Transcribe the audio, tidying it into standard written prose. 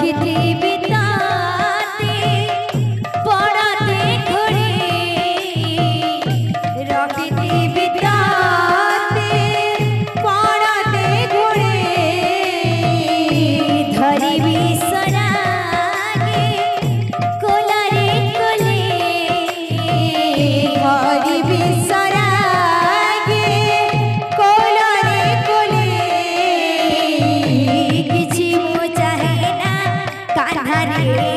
रखिथी ताते पड़ाते घोड़े रखिथी ताते पड़ाते घोड़े धरिबी सरागे कोलारे कोले धरिबी सरागे कोलारे कोले किछि मो चाहे ना कान्हा रे